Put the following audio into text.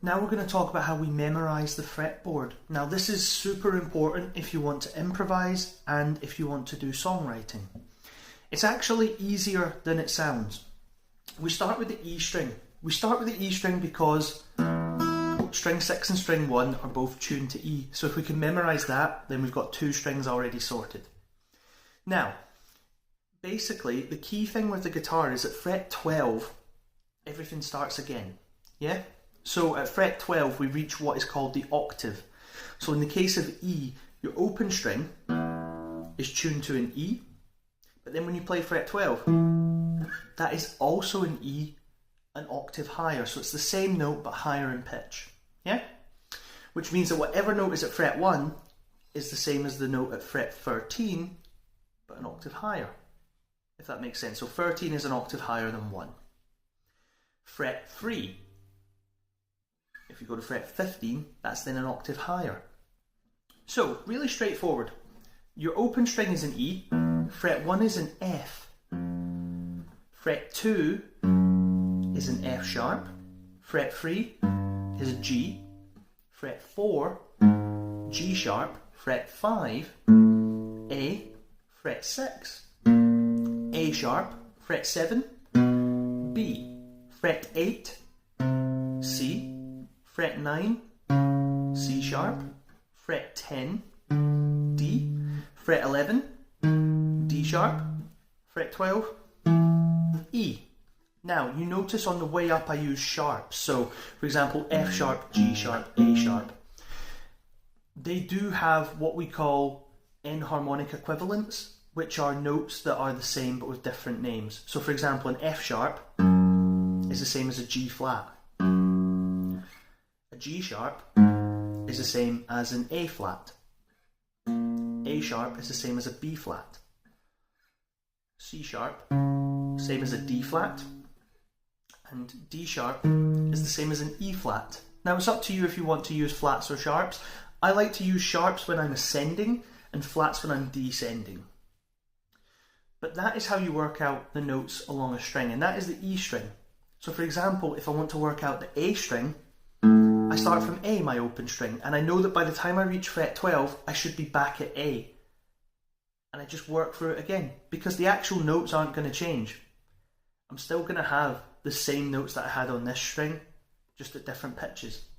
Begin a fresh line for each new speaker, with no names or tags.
Now we're going to talk about how we memorise the fretboard. Now this is super important if you want to improvise and if you want to do songwriting. It's actually easier than it sounds. We start with the E string. We start with the E string because string 6 and string 1 are both tuned to E. So if we can memorise that, then we've got 2 strings already sorted. Now, basically the key thing with the guitar is at fret 12, everything starts again. Yeah? So at fret 12 we reach what is called the octave. So in the case of E, your open string is tuned to an E, but then when you play fret 12, that is also an E, an octave higher. So it's the same note but higher in pitch. Yeah? Which means that whatever note is at fret 1 is the same as the note at fret 13, but an octave higher, if that makes sense. So 13 is an octave higher than 1. Fret 3. If you go to fret 15, that's then an octave higher. So, really straightforward. Your open string is an E, fret 1 is an F, fret 2 is an F sharp, fret 3 is a G, fret 4, G sharp, fret 5, A, fret 6, A sharp, fret 7, B, fret 8, C, fret 9, C sharp, fret 10, D, fret 11, D sharp, fret 12, E. Now, you notice on the way up I use sharps. So, for example, F sharp, G sharp, A sharp. They do have what we call enharmonic equivalents, which are notes that are the same but with different names. So, for example, an F sharp is the same as a G flat. A G sharp is the same as an A flat. A sharp is the same as a B flat. C sharp, same as a D flat. And D sharp is the same as an E flat. Now it's up to you if you want to use flats or sharps. I like to use sharps when I'm ascending and flats when I'm descending. But that is how you work out the notes along a string, and that is the E string. So for example, if I want to work out the A string, I start from A, my open string, and I know that by the time I reach fret 12, I should be back at A. And I just work through it again, because the actual notes aren't going to change. I'm still going to have the same notes that I had on this string, just at different pitches.